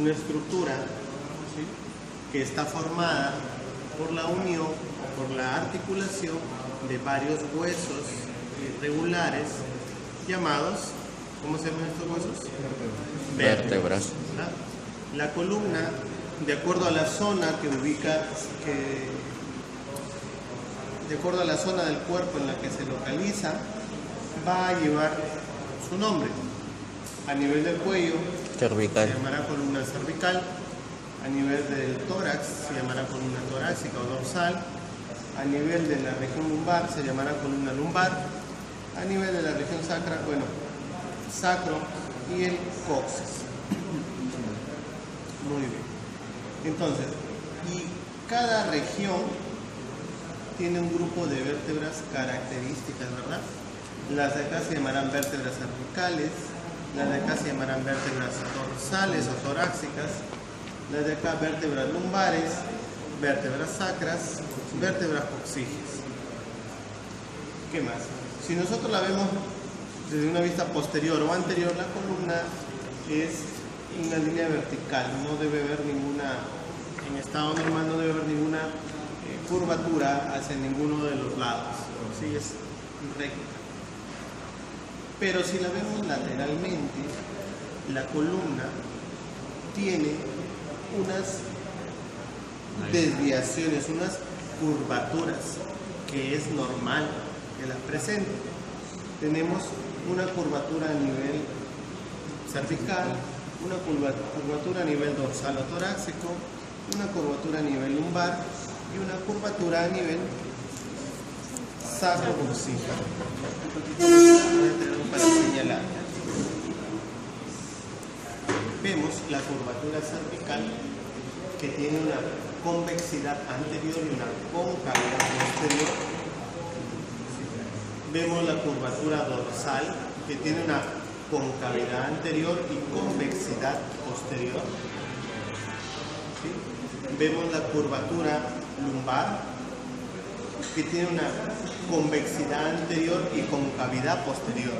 una estructura, ¿sí?, que está formada por la unión o por la articulación de varios huesos irregulares llamados, ¿cómo se llaman estos huesos? Vértebras. La columna, de acuerdo a la zona que ubica, de acuerdo a la zona del cuerpo en la que se localiza, va a llevar su nombre. A nivel del cuello Cervical. se llamará columna cervical, a nivel del tórax se llamará columna torácica o dorsal, a nivel de la región lumbar se llamará columna lumbar, a nivel de la región sacra, bueno, sacro y el coxis. Muy bien. Entonces, y cada región tiene un grupo de vértebras características, ¿verdad? Las de acá se llamarán vértebras cervicales, las de acá se llamarán vértebras dorsales o torácicas, las de acá vértebras lumbares, vértebras sacras, vértebras coxígeas. ¿Qué más? Si nosotros la vemos desde una vista posterior o anterior, la columna es una línea vertical, no debe haber ninguna, en estado normal no debe haber ninguna curvatura hacia ninguno de los lados, ¿sí? Es recta. Pero si la vemos lateralmente, la columna tiene unas desviaciones, unas curvaturas, que es normal que las presente. Tenemos una curvatura a nivel cervical, una curvatura a nivel dorsal o torácico, una curvatura a nivel lumbar y una curvatura a nivel sacro-coxígeo. Para señalar. Vemos la curvatura cervical, que tiene una convexidad anterior y una concavidad posterior. Vemos la curvatura dorsal, que tiene una concavidad anterior y convexidad posterior. ¿Sí? Vemos la curvatura lumbar, que tiene una convexidad anterior y concavidad posterior.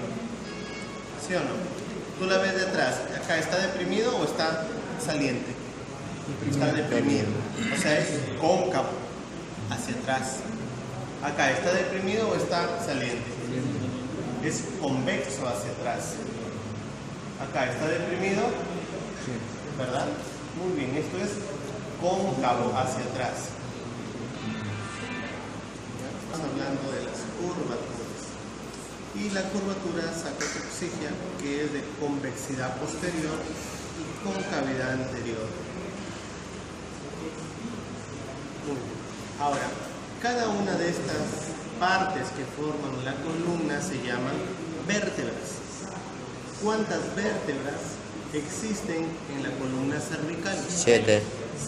¿Sí o no? Tú la ves de atrás, acá está deprimido o está saliente. Está deprimido, o sea, es cóncavo hacia atrás. Acá está deprimido o está saliente, es convexo hacia atrás. Acá está deprimido, ¿verdad? Muy bien, esto es cóncavo hacia atrás. Estamos hablando de las curvaturas. Y la curvatura sacrocoxígea, que es de convexidad posterior y concavidad anterior. Muy bien. Ahora, cada una de estas partes que forman la columna se llaman vértebras. ¿Cuántas vértebras existen en la columna cervical? 7.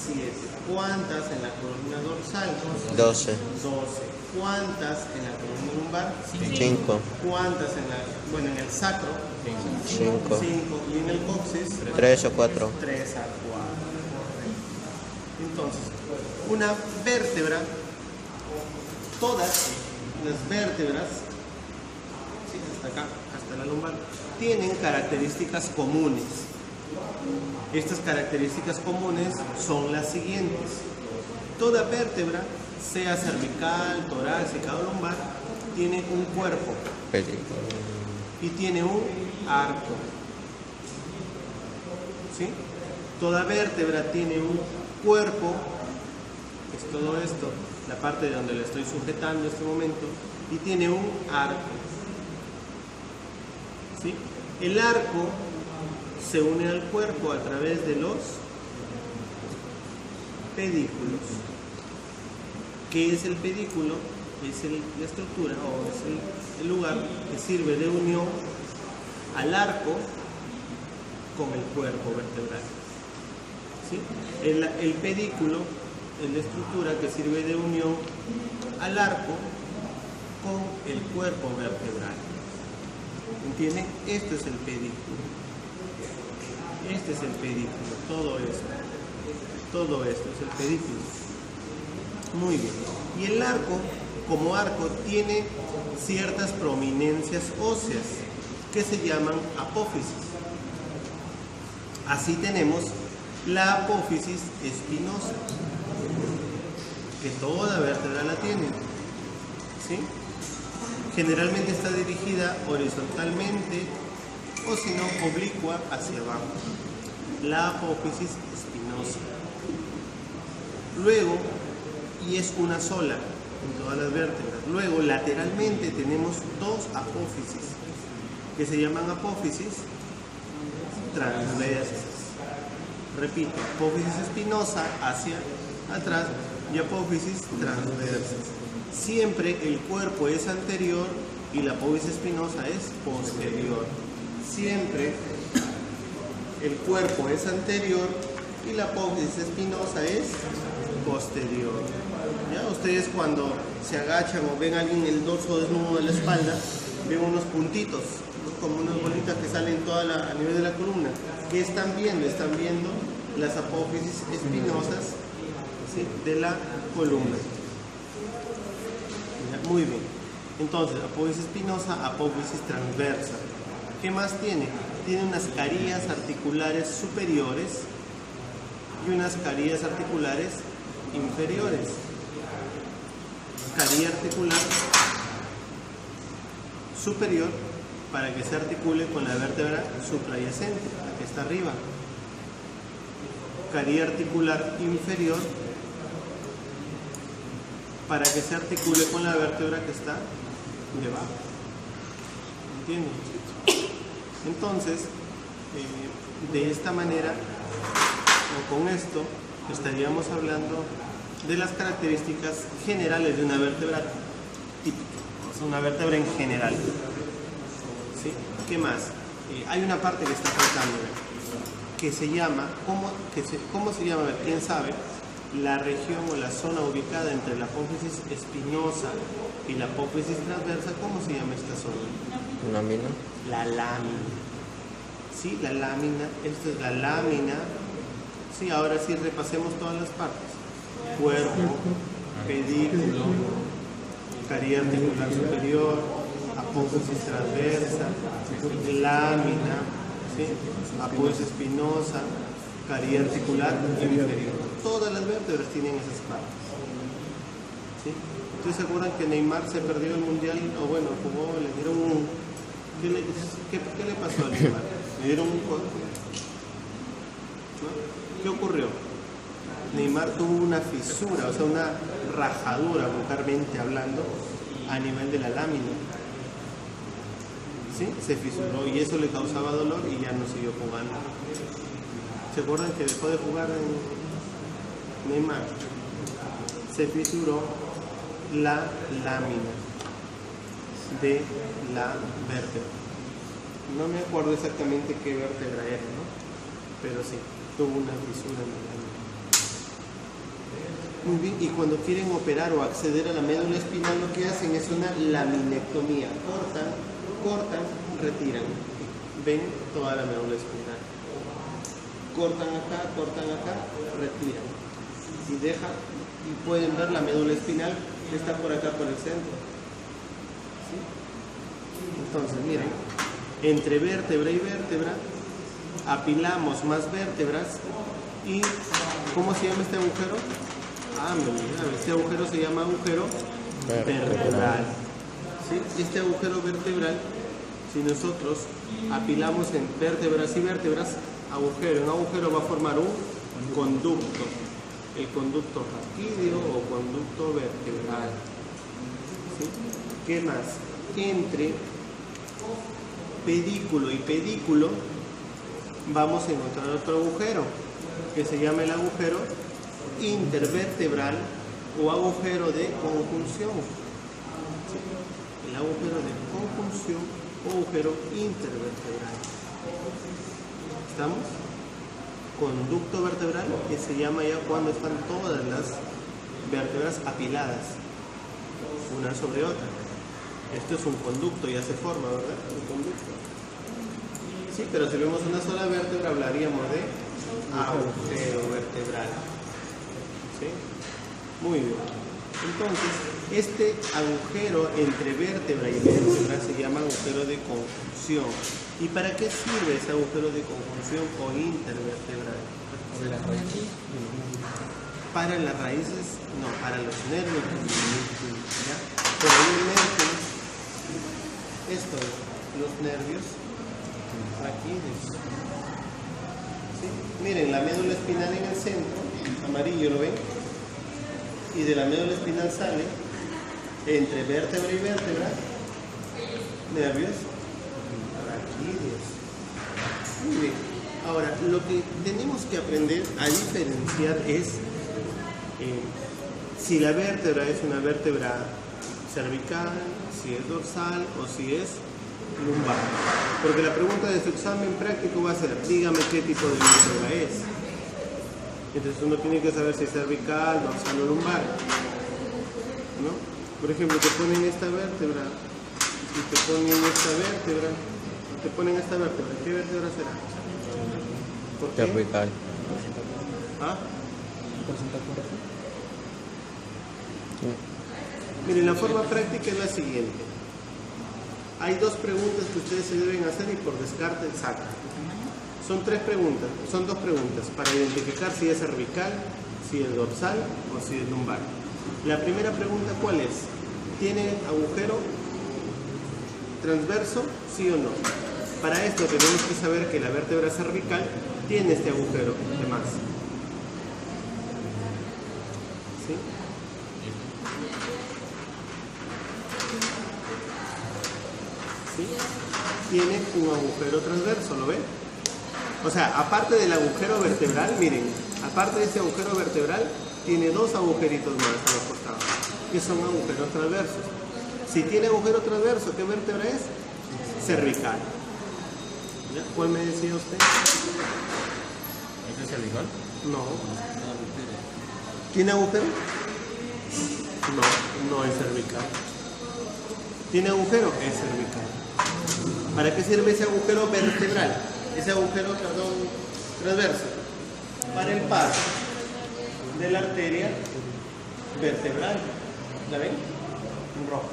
7. ¿Cuántas en la columna dorsal? 12. 12. ¿Cuántas en la columna lumbar? 5. ¿Cuántas en el sacro? 5. 5. ¿Y en el coxis? 3 o 4. 3 a 4. Entonces, una vértebra, todas las vértebras, sí, hasta acá, hasta la lumbar, tienen características comunes. Estas características comunes son las siguientes. Toda vértebra, sea cervical, torácica o lumbar, tiene un cuerpo y tiene un arco. ¿Sí? Toda vértebra tiene un cuerpo, es todo esto, la parte de donde le estoy sujetando en este momento, y tiene un arco. ¿Sí? El arco se une al cuerpo a través de los pedículos. ¿Qué es el pedículo? Es la estructura o es el lugar que sirve de unión al arco con el cuerpo vertebral. ¿Sí? El pedículo es la estructura que sirve de unión al arco con el cuerpo vertebral. ¿Entienden? Esto es el pedículo. Este es el pedículo, todo esto es el pedículo. Muy bien. Y el arco, como arco, tiene ciertas prominencias óseas que se llaman apófisis. Así tenemos La apófisis espinosa, que toda vértebra la tiene, ¿sí? Generalmente está dirigida horizontalmente o si no oblicua hacia abajo. La apófisis espinosa. Luego, y es una sola en todas las vértebras. Luego, lateralmente tenemos dos apófisis que se llaman apófisis transversas. Repito, apófisis espinosa hacia atrás y apófisis transversas. Siempre el cuerpo es anterior y la apófisis espinosa es posterior. Siempre el cuerpo es anterior y la apófisis espinosa es posterior. ¿Ya? Ustedes cuando se agachan o ven a alguien el dorso desnudo de la espalda, ven unos puntitos, ¿no? Como unas bolitas que salen a nivel de la columna. ¿Qué están viendo? Están viendo las apófisis espinosas, ¿sí?, de la columna. ¿Ya? Muy bien. Entonces, apófisis espinosa, apófisis transversa. ¿Qué más tiene? Tiene unas carillas articulares superiores y unas carillas articulares inferiores. Carilla articular superior para que se articule con la vértebra suprayacente, la que está arriba. Carilla articular inferior para que se articule con la vértebra que está debajo. ¿Entienden? Entonces, de esta manera, o con esto, estaríamos hablando de las características generales de una vértebra típica, o sea, una vértebra en general. ¿Sí? ¿Qué más? Hay una parte que está faltando, que se llama, ¿cómo se llama? ¿Quién sabe? La región o la zona ubicada entre la apófisis espinosa y la apófisis transversa, ¿cómo se llama esta zona? Lámina. La lámina. Sí, la lámina. Esta es la lámina. Sí, ahora sí repasemos todas las partes. Cuerpo, pedículo, carilla articular superior, apófisis transversa, lámina, ¿sí?, apófisis espinosa, carilla articular inferior. Todas las vértebras tienen esas partes. ¿Sí? ¿Ustedes se acuerdan que Neymar se perdió el mundial? O bueno, jugó, le dieron un... ¿Qué le pasó a Neymar? Le dieron un... ¿No? ¿Qué ocurrió? Neymar tuvo una fisura, o sea, una rajadura, vulgarmente hablando, a nivel de la lámina. ¿Sí? Se fisuró y eso le causaba dolor y ya no siguió jugando. ¿Se acuerdan que dejó de jugar en Neymar? Se fisuró la lámina de la vértebra. No me acuerdo exactamente qué vértebra era, ¿no? Pero sí, tuvo una fisura en la lámina. Muy bien, y cuando quieren operar o acceder a la médula espinal, lo que hacen es una laminectomía. Cortan, retiran. Ven toda la médula espinal. Cortan acá, retiran. Y dejan, y pueden ver la médula espinal que está por acá por el centro. ¿Sí? Entonces, miren, entre vértebra y vértebra apilamos más vértebras y ¿cómo se llama este agujero? Este agujero se llama agujero vertebral. ¿Sí? Este agujero vertebral, si nosotros apilamos en vértebras y vértebras, en agujero va a formar un conducto, el conducto raquídeo o conducto vertebral. ¿Sí? ¿Qué más? Entre pedículo y pedículo vamos a encontrar otro agujero que se llama el agujero intervertebral o agujero de conjunción. ¿Sí? El agujero de conjunción o agujero intervertebral. ¿Estamos? Conducto vertebral, que se llama ya cuando están todas las vértebras apiladas una sobre otra. Esto es un conducto, ya se forma, ¿verdad? Un conducto. Sí, pero si vemos una sola vértebra hablaríamos de agujero vertebral. ¿Sí? Muy bien. Entonces, este agujero entre vértebra y vértebra se llama agujero de conjunción. ¿Y para qué sirve ese agujero de conjunción o intervertebral? Para las raíces, no, para los nervios. ¿Ya? Por ahí emergen esto, los nervios, aquí. ¿Sí? Miren, la médula espinal en el centro, amarillo, ¿lo ven? Y de la médula espinal sale, entre vértebra y vértebra, nervios raquídeos. Muy bien. Ahora, lo que tenemos que aprender a diferenciar es si la vértebra es una vértebra cervical, si es dorsal o si es lumbar. Porque la pregunta de su examen práctico va a ser, dígame qué tipo de vértebra es. Entonces uno tiene que saber si es cervical, dorsal o lumbar, ¿no? Por ejemplo, te ponen esta vértebra, y te ponen esta vértebra, te ponen esta vértebra, ¿qué vértebra será? ¿Por qué? Cervical. ¿Ah? Miren, la forma práctica es la siguiente. Hay dos preguntas que ustedes se deben hacer y por descarte sacan. Son dos preguntas para identificar si es cervical, si es dorsal o si es lumbar. La primera pregunta, ¿cuál es? ¿Tiene agujero transverso, sí o no? Para esto tenemos que saber que la vértebra cervical tiene este agujero de más. ¿Sí? ¿Sí? Tiene un agujero transverso, ¿lo ven? O sea, aparte del agujero vertebral, miren, aparte de este agujero vertebral, tiene dos agujeritos más a los costados, que son agujeros transversos. Si tiene agujero transverso, ¿qué vértebra es? Cervical. ¿Ya? ¿Cuál me decía usted? ¿Este es cervical? No. ¿Tiene agujero? No, no es cervical. ¿Tiene agujero? Es cervical. ¿Para qué sirve ese agujero vertebral? Ese agujero, transverso. Para el paso de la arteria vertebral. ¿La ven? En rojo.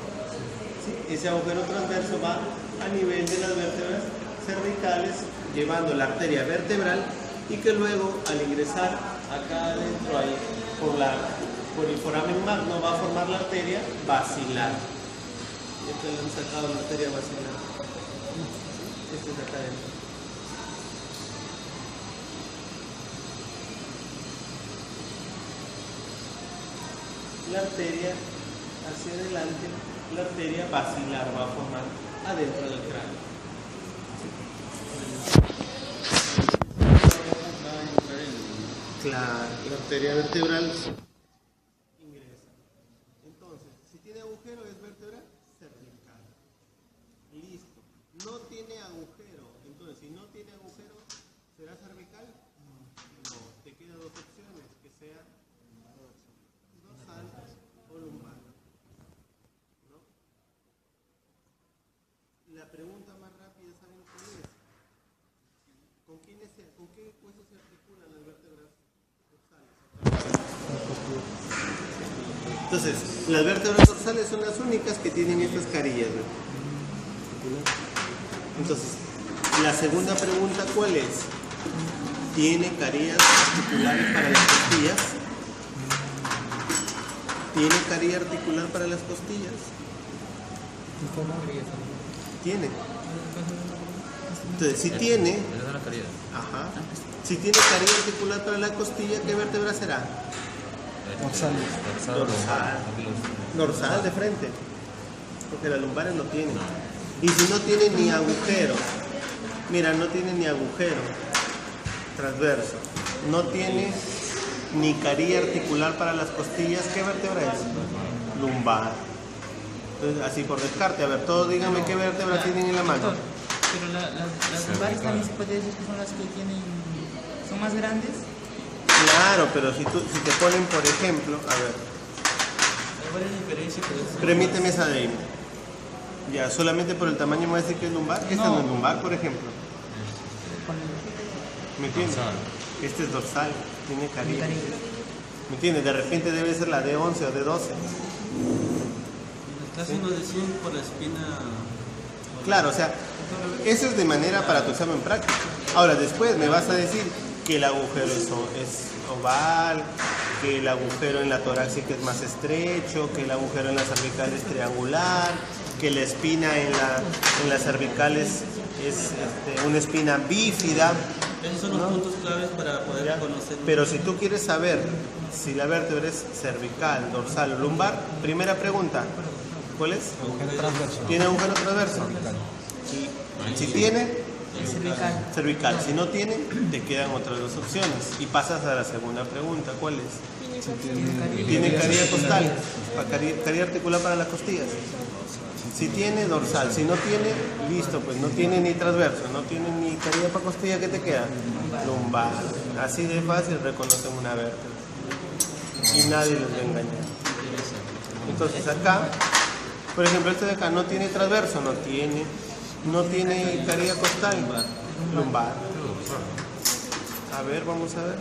¿Sí? Ese agujero transverso va a nivel de las vértebras cervicales, llevando la arteria vertebral y que luego, al ingresar acá adentro, ahí, por el foramen magno, va a formar la arteria basilar. Esto le han sacado la arteria basilar. Esto es acá adentro. La arteria hacia adelante, la arteria basilar va a formar adentro del cráneo. Claro, la arteria vertebral ingresa. Entonces, si tiene agujero es vértebra cervical. Listo. No tiene agujero. Entonces, si no tiene agujero, ¿será cervical? No. Te quedan dos opciones, que sea dorsal o lumbar. ¿No? La pregunta más rápida, ¿saben cuál es? ¿Con qué huesos se articulan las vértebras dorsales? Entonces, las vértebras dorsales son las únicas que tienen estas carillas, ¿no? Entonces, la segunda pregunta, ¿cuál es? ¿Tiene carillas articulares para las costillas? ¿Tiene carilla articular para las costillas? Tiene. Entonces, si tiene, ajá, si tiene carilla articular para la costilla, ¿qué vértebra será? Dorsal. Dorsal de frente, porque las lumbares no tienen. Y si no tiene ni agujero, mira, no tiene ni agujero transverso, no tiene ni carilla articular para las costillas, ¿qué vértebra es? Lumbar. Entonces, así por descarte, a ver, todos díganme qué vértebra tienen en la mano. Pero las lumbares también se puede decir que son las que son más grandes. Claro, pero si te ponen, por ejemplo, a ver, ¿Cuál es la diferencia? permíteme esa de ahí. Ya, solamente por el tamaño me voy a decir que es lumbar. Esta no es lumbar, por ejemplo. ¿Me entiendes? Este es dorsal, tiene carilla. ¿Me entiendes? De repente debe ser la D11 o D12. Está haciendo de 100 por la espina. Claro, o sea, Eso es de manera para tu examen práctico. Ahora, después me vas a decir que el agujero es oval, que el agujero en la torácica es más estrecho, que el agujero en la cervical es triangular, que la espina en la cervical es una espina bífida. Esos son los puntos claves para poder ¿Ya? conocer. Pero si tú quieres saber si la vértebra es cervical, dorsal o lumbar, primera pregunta, ¿cuál es? Agujero transverso. ¿Tiene agujero transverso? Si tiene, Cervical. cervical. Si no tiene, te quedan otras dos opciones. Y pasas a la segunda pregunta, ¿cuál es? ¿Tiene caries costal? ¿Caries articular para las costillas? Si tiene, dorsal. Si no tiene, listo, pues no tiene ni transverso, no tiene ni caries para costilla, ¿qué te queda? Lumbar. Así de fácil reconocen una vértebra. Y nadie les va a engañar. Entonces acá, por ejemplo, este de acá no tiene transverso, no tiene caries costal, lumbar. A ver, vamos a ver.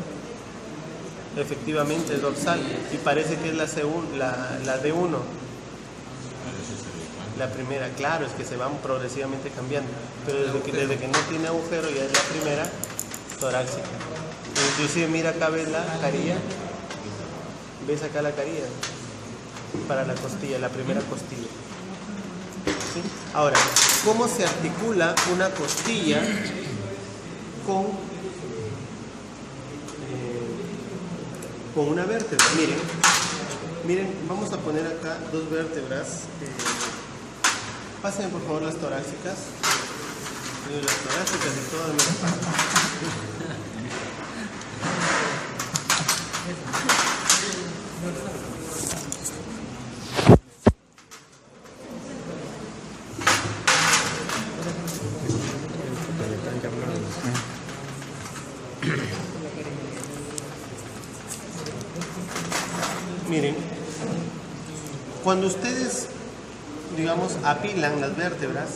Efectivamente es dorsal y parece que es la D1. La primera, claro, es que se van progresivamente cambiando, pero desde que no tiene agujero ya es la primera torácica. Inclusive mira acá, ves la carilla, ves acá la carilla para la costilla, la primera costilla. ¿Sí? Ahora, ¿cómo se articula una costilla con una vértebra? Miren, vamos a poner acá dos vértebras. Pasen por favor las torácicas. Las torácicas y todas me las pasan. Miren, cuando ustedes, digamos, apilan las vértebras,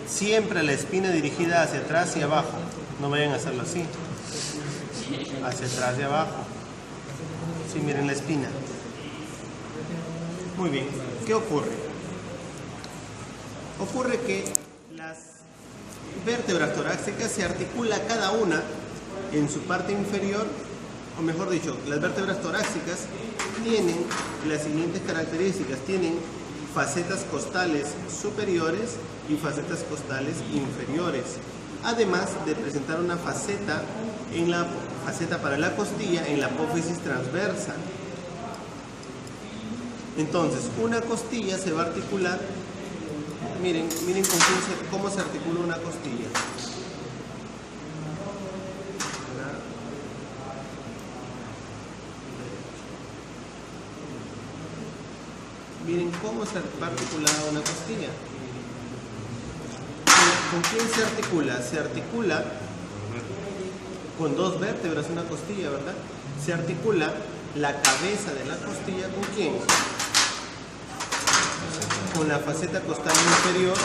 siempre la espina dirigida hacia atrás y abajo. No vayan a hacerlo así. Hacia atrás y abajo. Sí, miren la espina. Muy bien. ¿Qué ocurre? Ocurre que las vértebras torácicas se articula cada una en su parte inferior, o mejor dicho, las vértebras torácicas tienen las siguientes características. Tienen facetas costales superiores y facetas costales inferiores, además de presentar una faceta para la costilla en la apófisis transversa. Entonces, una costilla se va a articular. Miren cómo se articula una costilla. Miren cómo se va articulada una costilla. ¿Con quién se articula? Se articula con dos vértebras una costilla, ¿verdad? Se articula la cabeza de la costilla ¿con quién? Con la faceta costal inferior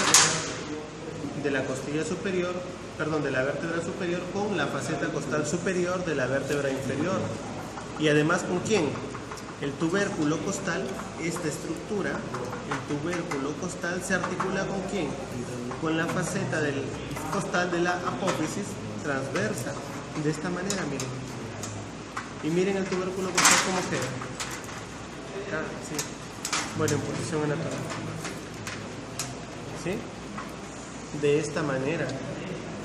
de la costilla superior, perdón, de la vértebra superior, con la faceta costal superior de la vértebra inferior. Y además ¿con quién? El tubérculo costal, esta estructura, el tubérculo costal se articula ¿con quién? Con la faceta del costal de la apófisis transversa. De esta manera, miren. Y miren el tubérculo costal cómo queda. Ah, sí. Bueno, en posición anatómica. ¿Sí? De esta manera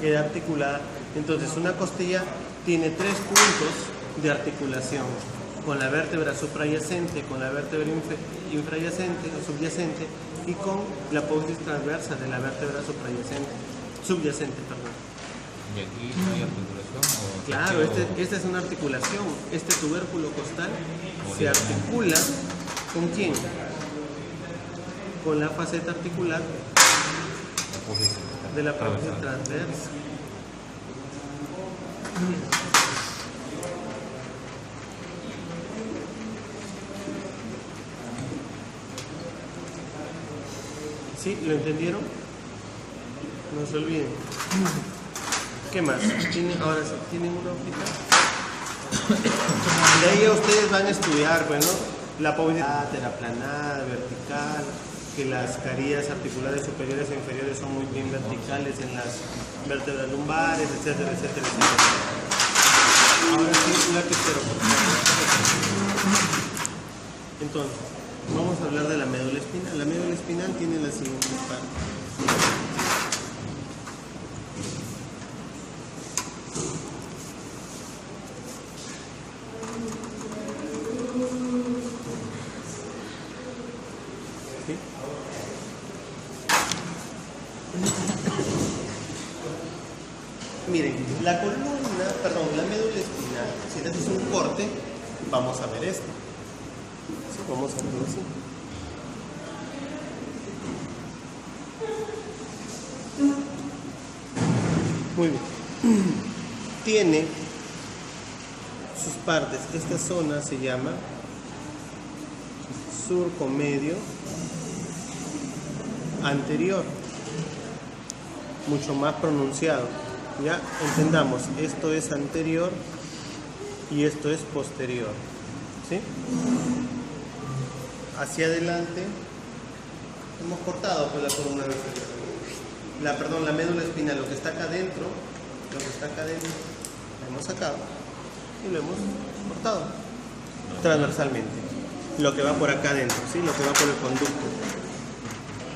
queda articulada. Entonces, una costilla tiene 3 puntos de articulación: con la vértebra suprayacente, con la vértebra infrayacente o subyacente, y con la apófisis transversa de la vértebra subyacente, perdón. ¿Y aquí no hay articulación? Claro, esta es una articulación. Este tubérculo costal se articula ¿con quién? Con la faceta articular de la apófisis transversa. ¿Sí? ¿Lo entendieron? No se olviden. ¿Qué más? Ahora sí, ¿tienen una hojita? De ahí ustedes van a estudiar, bueno, la apófisis teraplanada, vertical, que las carillas articulares superiores e inferiores son muy bien verticales en las vértebras lumbares, etcétera, etcétera, etcétera. Ahora sí, un lapicero, por favor. Entonces, vamos a hablar de la médula espinal. La médula espinal tiene las siguientes partes. ¿Sí? Miren, la columna, perdón, la médula espinal, si le haces un corte, vamos a ver esto. Sí, vamos a verlo así. Muy bien. Tiene sus partes. Esta zona se llama surco medio anterior, mucho más pronunciado. Ya entendamos, esto es anterior y esto es posterior, ¿sí? Hacia adelante hemos cortado pues la columna vertebral, la médula espinal, lo que está acá adentro, lo hemos sacado y lo hemos cortado transversalmente, lo que va por acá adentro, ¿sí? Lo que va por el conducto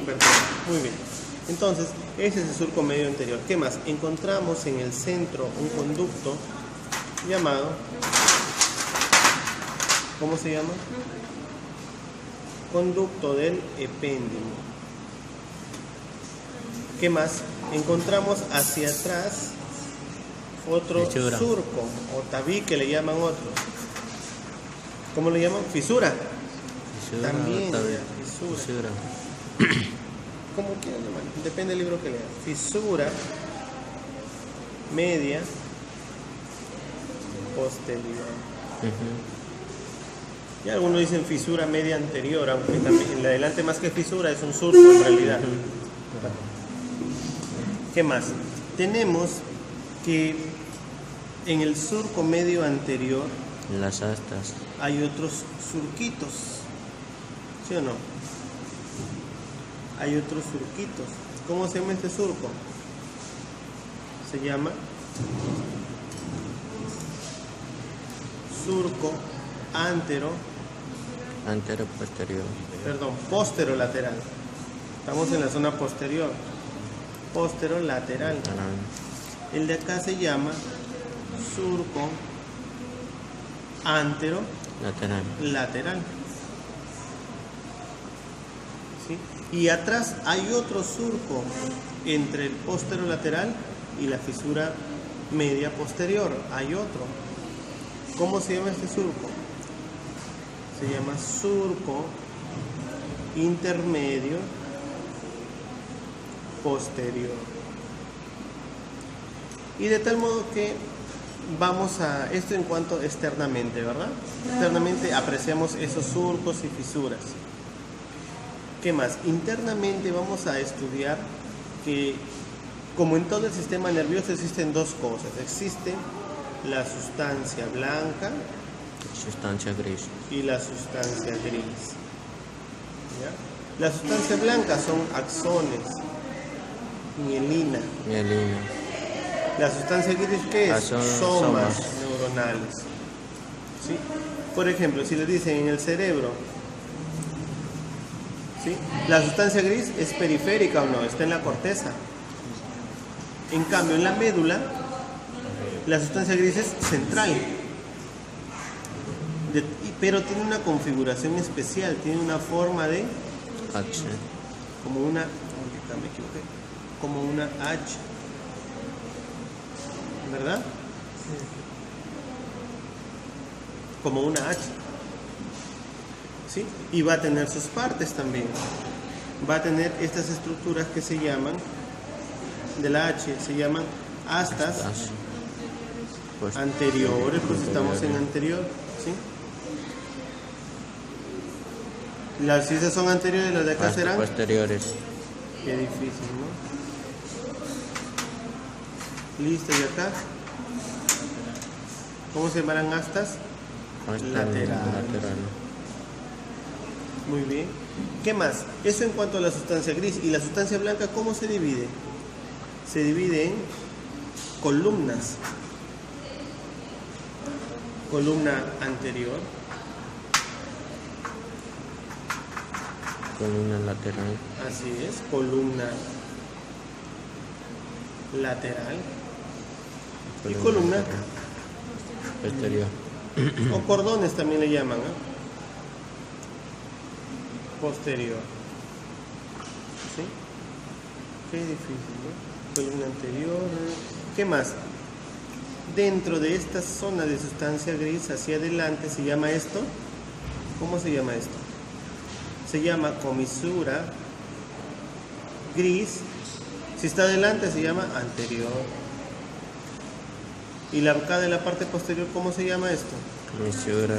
vertebral. Muy bien. Entonces, ese es el surco medio anterior. ¿Qué más? Encontramos en el centro un conducto llamado, ¿cómo se llama? Conducto del epéndimo. ¿Qué más? Encontramos hacia atrás otro Fisura. surco, o tabique le llaman otros. ¿Cómo le llaman? Fisura. Fisura, También, tabique. ya, fisura. Fisura. Como quieran llamar, depende del libro que leas. Fisura media posterior. Y algunos dicen fisura media anterior, aunque también en la adelante más que fisura es un surco en realidad. ¿Qué más? Tenemos que en el surco medio anterior Las astas. hay otros surquitos, ¿sí o no? Hay otros surquitos. ¿Cómo se llama este surco? Se llama surco posterolateral. Estamos en la zona posterior. Posterolateral. El de acá se llama surco anterolateral. ¿Sí? Y atrás hay otro surco entre el posterolateral y la fisura media posterior. Hay otro. ¿Cómo se llama este surco? Se llama surco intermedio posterior. Y de tal modo que vamos a esto en cuanto externamente, ¿verdad? Externamente apreciamos esos surcos y fisuras. ¿Qué más? Internamente vamos a estudiar que, como en todo el sistema nervioso, existen dos cosas. Existe la sustancia blanca, Sustancia gris. y la sustancia gris. ¿Ya? La sustancia blanca son axones, mielina. La sustancia gris, ¿qué es? Son Somas somas. neuronales. ¿Sí? Por ejemplo, si les dicen en el cerebro, ¿sí? La sustancia gris es periférica o no, está en la corteza. En cambio, en la médula, la sustancia gris es central. Pero tiene una configuración especial, tiene una forma de H. como una, me equivoqué, como una H, ¿verdad? Como una H, ¿sí? Y va a tener sus partes también. Va a tener estas estructuras que se llaman, de la H, se llaman astas Pues, anteriores, pues estamos en anterior, ¿sí? Las cisas son anteriores, las de acá serán posteriores. Qué difícil, ¿no? Listo, y acá. ¿Cómo se llamarán astas? Lateral. Muy bien. ¿Qué más? Eso en cuanto a la sustancia gris. ¿Y la sustancia blanca cómo se divide? Se divide en columnas. Columna anterior, columna lateral, así es, columna lateral y columna posterior. o cordones también le llaman, ¿eh? Posterior. ¿Sí? Qué difícil, ¿no? Columna anterior. ¿Qué más? Dentro de esta zona de sustancia gris hacia adelante se llama esto. ¿Cómo se llama esto? Se llama comisura gris. Si está adelante se llama anterior. Y la acá de la parte posterior, ¿cómo se llama esto? Comisura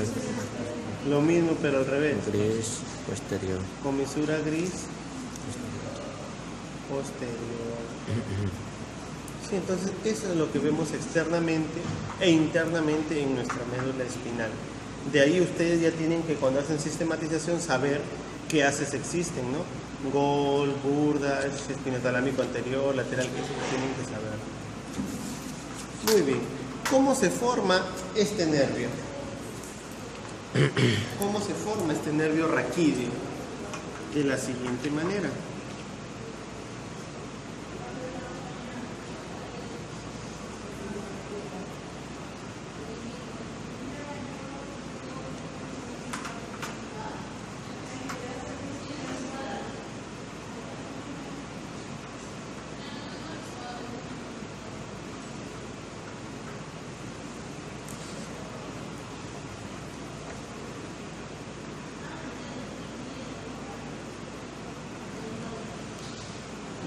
Lo mismo pero al revés. gris posterior. Comisura gris posterior. Sí, entonces eso es lo que vemos externamente e internamente en nuestra médula espinal. De ahí ustedes ya tienen que, cuando hacen sistematización, saber qué haces existen, ¿no? Gol, burda, espinotalámico anterior, lateral, que eso tienen que saber. Muy bien. ¿Cómo se forma este nervio? ¿Cómo se forma este nervio raquídeo? De la siguiente manera.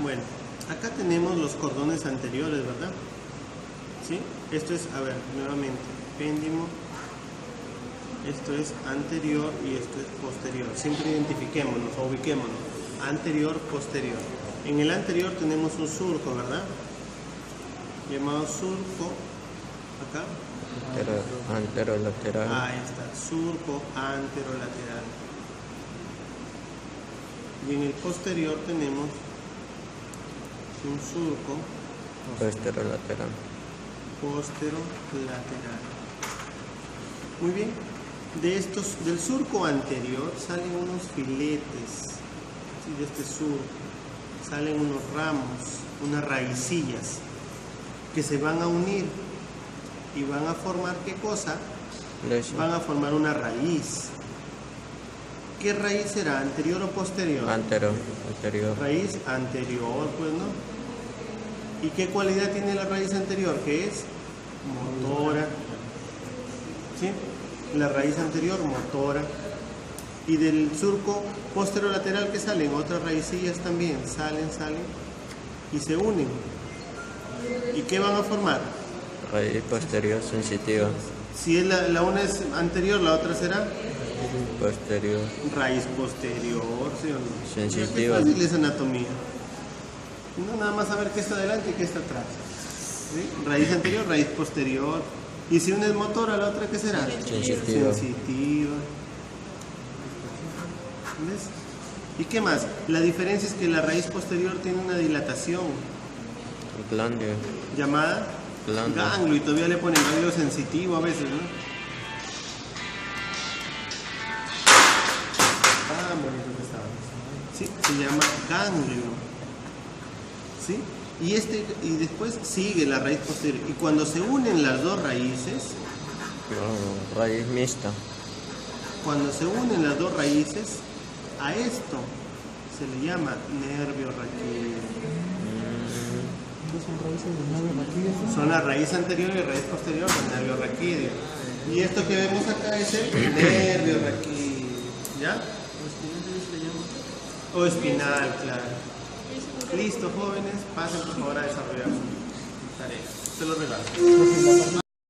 Bueno, acá tenemos los cordones anteriores, ¿verdad? ¿Sí? Esto es, a ver, nuevamente, péndimo. Esto es anterior y esto es posterior. Siempre identifiquémonos o ubiquémonos. Anterior, posterior. En el anterior tenemos un surco, ¿verdad? Llamado surco. Acá. Anterolateral. Ahí está, surco anterolateral. Y en el posterior tenemos un surco Posterolateral. posterolateral. Muy bien. Del surco anterior salen unos filetes, ¿sí? De este surco salen unos ramos, unas raicillas que se van a unir y van a formar ¿qué cosa? Leche. Van a formar una raíz. ¿Qué raíz será? ¿Anterior o posterior? Anterior. Raíz anterior, pues, ¿no? ¿Y qué cualidad tiene la raíz anterior? Que es motora. ¿Sí? La raíz anterior, motora. Y del surco posterolateral, ¿qué salen? Otras raicillas también. Salen y se unen. ¿Y qué van a formar? Raíz posterior sensitiva. Si es la una es anterior, la otra será Posterior. raíz posterior, ¿sí o no? Sensitiva. Qué fácil es anatomía. No nada más saber qué está adelante y qué está atrás. ¿Sí? Raíz anterior, raíz posterior. Y si una es motora, la otra ¿qué será? Sensitiva. Sensitiva. ¿Ves? ¿Y qué más? La diferencia es que la raíz posterior tiene una dilatación Glande. llamada ganglio, y todavía le ponen ganglio sensitivo a veces, ¿no? Ah, bonito que estaba. Sí, se llama ganglio. ¿Sí? Y después sigue la raíz posterior. Y cuando se unen las dos raíces, Raíz mixta. cuando se unen las dos raíces, a esto se le llama nervio raquídeo. Son la raíz anterior y raíz posterior del nervio raquídeo. Y esto que vemos acá es el nervio raquídeo. ¿Ya? O espinal, claro. Listo, jóvenes, pasen por favor a desarrollar su tarea. Se lo regalo.